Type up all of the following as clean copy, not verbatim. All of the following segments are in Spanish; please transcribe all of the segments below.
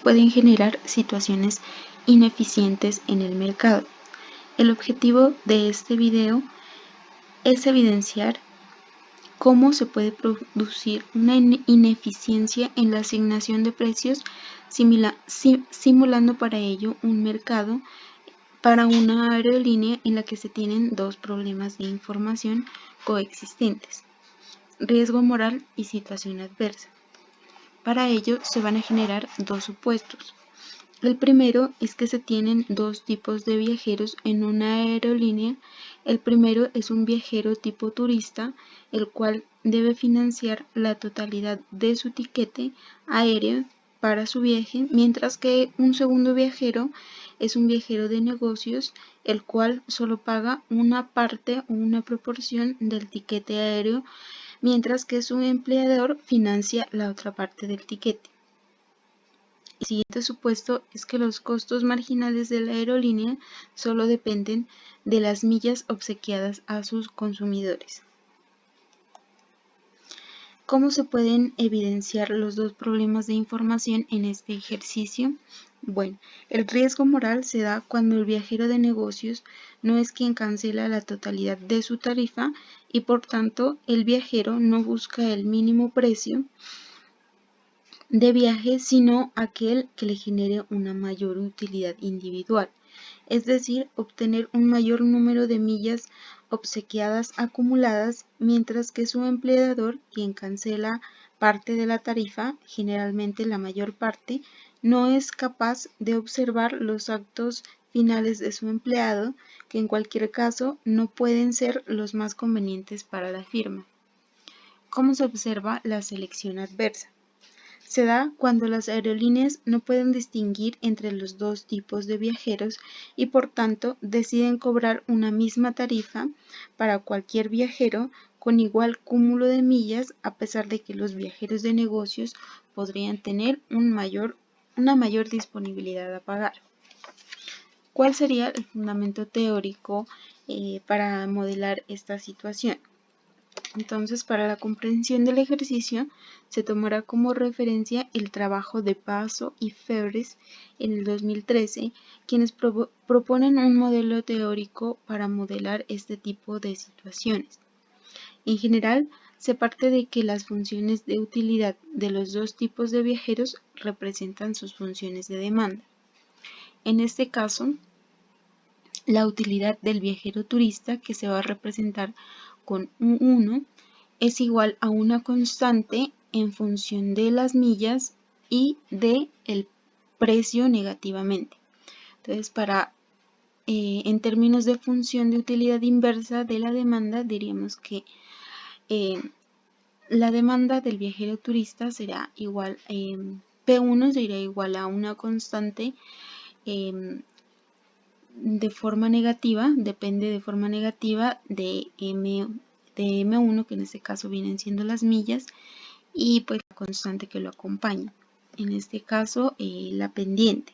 pueden generar situaciones ineficientes en el mercado. El objetivo de este video es evidenciar cómo se puede producir una ineficiencia en la asignación de precios, simulando para ello un mercado para una aerolínea en la que se tienen dos problemas de información coexistentes: riesgo moral y situación adversa. Para ello se van a generar dos supuestos. El primero es que se tienen dos tipos de viajeros en una aerolínea. El primero es un viajero tipo turista, el cual debe financiar la totalidad de su tiquete aéreo para su viaje, mientras que un segundo viajero es un viajero de negocios, el cual solo paga una parte o una proporción del tiquete aéreo, mientras que su empleador financia la otra parte del tiquete. El siguiente supuesto es que los costos marginales de la aerolínea solo dependen de las millas obsequiadas a sus consumidores. ¿Cómo se pueden evidenciar los dos problemas de información en este ejercicio? Bueno, el riesgo moral se da cuando el viajero de negocios no es quien cancela la totalidad de su tarifa y por tanto el viajero no busca el mínimo precio de viaje, sino aquel que le genere una mayor utilidad individual, es decir, obtener un mayor número de millas obsequiadas acumuladas, mientras que su empleador, quien cancela parte de la tarifa, generalmente la mayor parte, no es capaz de observar los actos finales de su empleado, que en cualquier caso no pueden ser los más convenientes para la firma. ¿Cómo se observa la selección adversa? Se da cuando las aerolíneas no pueden distinguir entre los dos tipos de viajeros y por tanto deciden cobrar una misma tarifa para cualquier viajero con igual cúmulo de millas, a pesar de que los viajeros de negocios podrían tener una mayor disponibilidad a pagar. ¿Cuál sería el fundamento teórico para modelar esta situación? Entonces, para la comprensión del ejercicio, se tomará como referencia el trabajo de Paso y Febres en el 2013, quienes proponen un modelo teórico para modelar este tipo de situaciones. En general, se parte de que las funciones de utilidad de los dos tipos de viajeros representan sus funciones de demanda. En este caso, la utilidad del viajero turista, que se va a representar con U1, es igual a una constante en función de las millas y de el precio negativamente. Entonces, en términos de función de utilidad inversa de la demanda, diríamos que la demanda del viajero turista será igual, P1 sería igual a una constante de forma negativa, depende de forma negativa de M1, que en este caso vienen siendo las millas, y pues la constante que lo acompaña, en este caso la pendiente.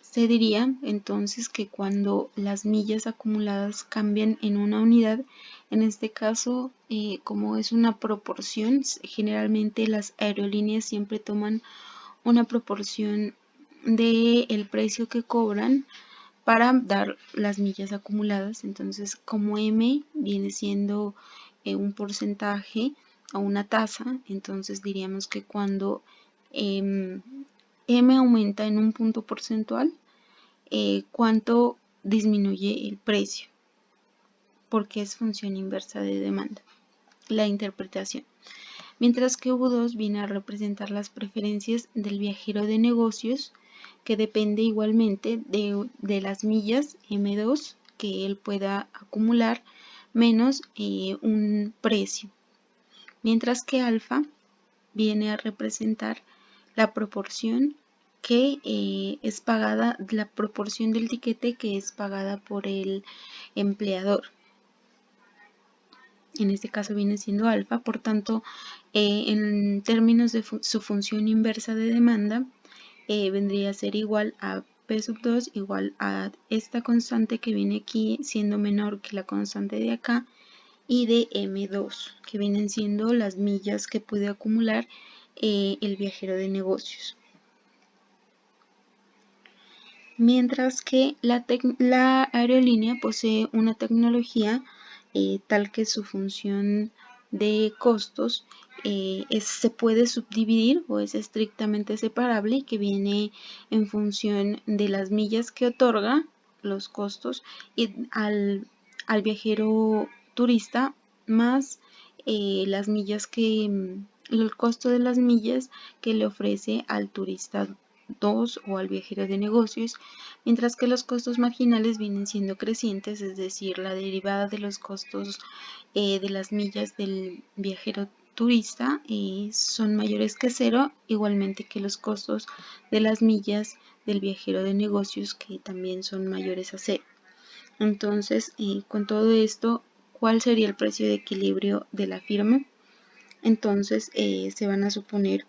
Se diría entonces que cuando las millas acumuladas cambian en una unidad, en este caso como es una proporción, generalmente las aerolíneas siempre toman una proporción del precio que cobran para dar las millas acumuladas. Entonces, como M viene siendo un porcentaje o una tasa, entonces diríamos que cuando M aumenta en un punto porcentual, cuánto disminuye el precio, porque es función inversa de demanda. La interpretación. Mientras que U2 viene a representar las preferencias del viajero de negocios, que depende igualmente de las millas M2 que él pueda acumular, menos un precio. Mientras que alfa viene a representar la proporción que es pagada, la proporción del tiquete que es pagada por el empleador. En este caso viene siendo alfa, por tanto, en términos de su función inversa de demanda, vendría a ser igual a P sub 2 igual a esta constante que viene aquí siendo menor que la constante de acá, y de M2, que vienen siendo las millas que puede acumular el viajero de negocios. Mientras que la aerolínea posee una tecnología tal que su función de costos se puede subdividir o es estrictamente separable, y que viene en función de las millas que otorga, los costos, y al viajero turista, más las millas el costo de las millas que le ofrece al turista 2 o al viajero de negocios, mientras que los costos marginales vienen siendo crecientes, es decir, la derivada de los costos de las millas del viajero turista son mayores que cero, igualmente que los costos de las millas del viajero de negocios, que también son mayores a cero. Entonces, con todo esto, ¿cuál sería el precio de equilibrio de la firma? Entonces, se van a suponer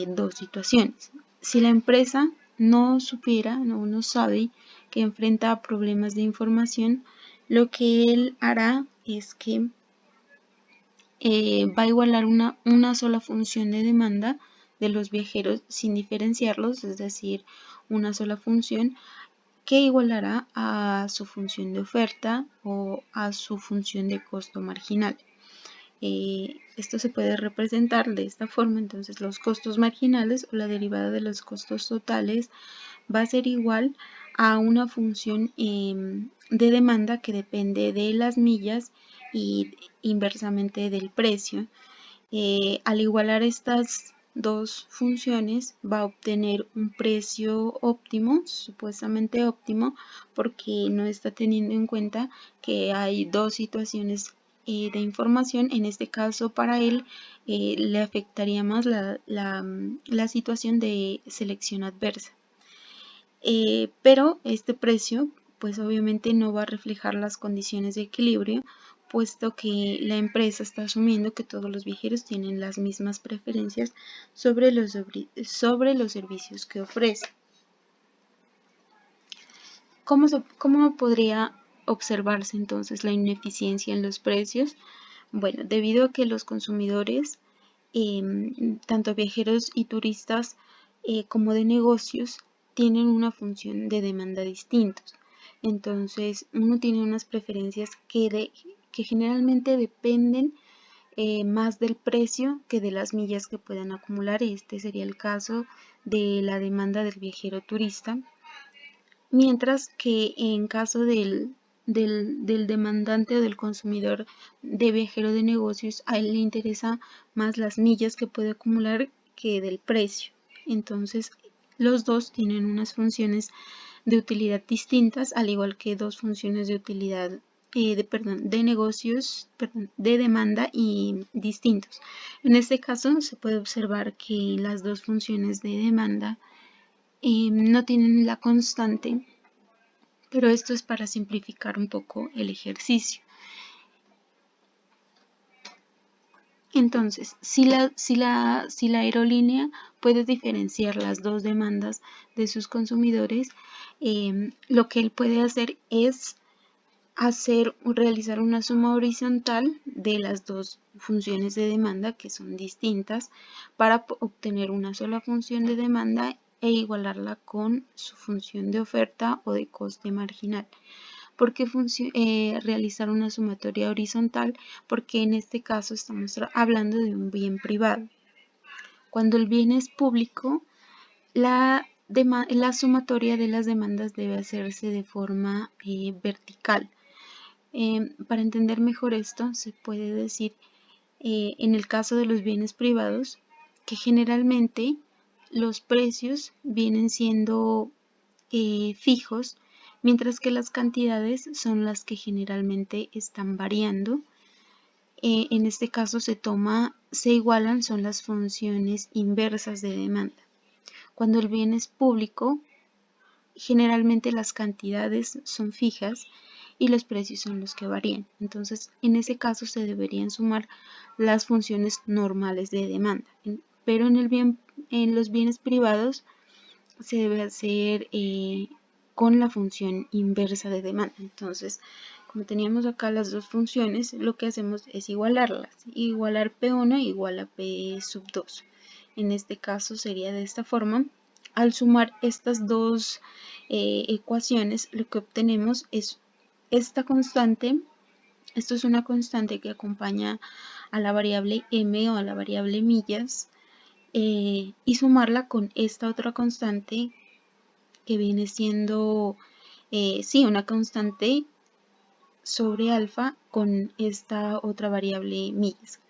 dos situaciones. Si la empresa no supiera, no sabe que enfrenta problemas de información, lo que él hará es que va a igualar una sola función de demanda de los viajeros sin diferenciarlos, es decir, una sola función que igualará a su función de oferta o a su función de costo marginal. Esto se puede representar de esta forma. Entonces los costos marginales o la derivada de los costos totales va a ser igual a una función de demanda que depende de las millas y inversamente del precio. Al igualar estas dos funciones va a obtener un precio óptimo, supuestamente óptimo, porque no está teniendo en cuenta que hay dos situaciones de información. En este caso, para él le afectaría más la situación de selección adversa. Pero este precio pues obviamente no va a reflejar las condiciones de equilibrio, puesto que la empresa está asumiendo que todos los viajeros tienen las mismas preferencias sobre los servicios que ofrece. ¿Cómo podría observarse entonces la ineficiencia en los precios? Bueno, debido a que los consumidores, tanto viajeros y turistas como de negocios, tienen una función de demanda distintos. Entonces, uno tiene unas preferencias que generalmente dependen más del precio que de las millas que puedan acumular. Este sería el caso de la demanda del viajero turista, mientras que en caso del demandante o del consumidor de viajero de negocios, a él le interesa más las millas que puede acumular que del precio. Entonces, los dos tienen unas funciones de utilidad distintas, al igual que dos funciones de utilidad de negocios, de demanda y distintos. En este caso se puede observar que las dos funciones de demanda no tienen la constante, pero esto es para simplificar un poco el ejercicio. Entonces, si la aerolínea puede diferenciar las dos demandas de sus consumidores, lo que él puede hacer es realizar una suma horizontal de las dos funciones de demanda que son distintas para obtener una sola función de demanda e igualarla con su función de oferta o de coste marginal. ¿Por qué realizar una sumatoria horizontal? Porque en este caso estamos hablando de un bien privado. Cuando el bien es público, la sumatoria de las demandas debe hacerse de forma vertical. Para entender mejor esto, se puede decir, en el caso de los bienes privados, que generalmente los precios vienen siendo fijos, mientras que las cantidades son las que generalmente están variando. En este caso se igualan, son las funciones inversas de demanda. Cuando el bien es público, generalmente las cantidades son fijas y los precios son los que varían. Entonces, en ese caso se deberían sumar las funciones normales de demanda. Pero en los bienes privados se debe hacer con la función inversa de demanda. Entonces, como teníamos acá las dos funciones, lo que hacemos es igualarlas. Igualar P1 igual a P sub 2. En este caso sería de esta forma. Al sumar estas dos ecuaciones, lo que obtenemos es esta constante. Esto es una constante que acompaña a la variable m o a la variable millas, y sumarla con esta otra constante que viene siendo una constante sobre alfa con esta otra variable millas.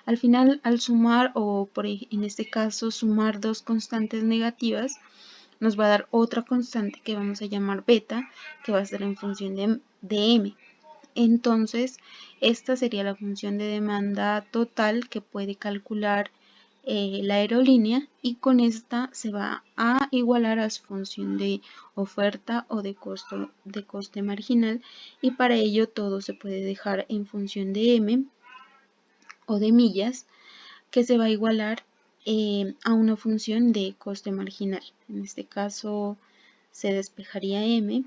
Al final, al sumar, o en este caso sumar dos constantes negativas, nos va a dar otra constante que vamos a llamar beta, que va a ser en función de m. Entonces, esta sería la función de demanda total que puede calcular la aerolínea, y con esta se va a igualar a su función de oferta o de coste marginal, y para ello todo se puede dejar en función de m o de millas, que se va a igualar a una función de coste marginal. En este caso se despejaría m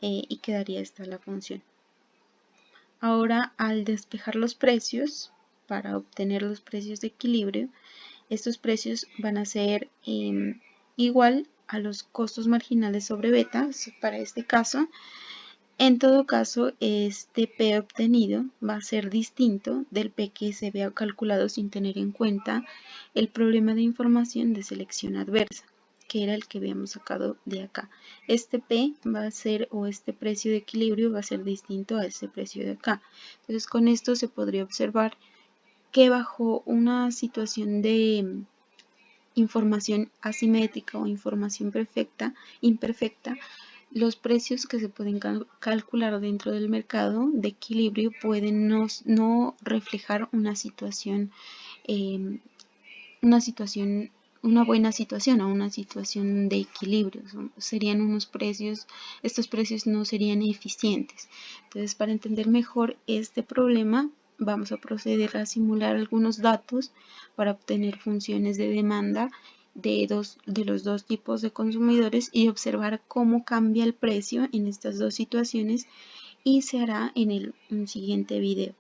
y quedaría esta la función. Ahora, al despejar los precios, para obtener los precios de equilibrio, estos precios van a ser igual a los costos marginales sobre beta para este caso. En todo caso, este P obtenido va a ser distinto del P que se había calculado sin tener en cuenta el problema de información de selección adversa, que era el que habíamos sacado de acá. Este P va a ser, o este precio de equilibrio va a ser distinto a este precio de acá. Entonces, con esto se podría observar que bajo una situación de información asimétrica o información imperfecta, los precios que se pueden calcular dentro del mercado de equilibrio pueden no reflejar una situación, una buena situación o una situación de equilibrio. Serían unos precios, estos precios no serían eficientes. Entonces, para entender mejor este problema, vamos a proceder a simular algunos datos para obtener funciones de demanda de los dos tipos de consumidores y observar cómo cambia el precio en estas dos situaciones, y se hará en un siguiente video.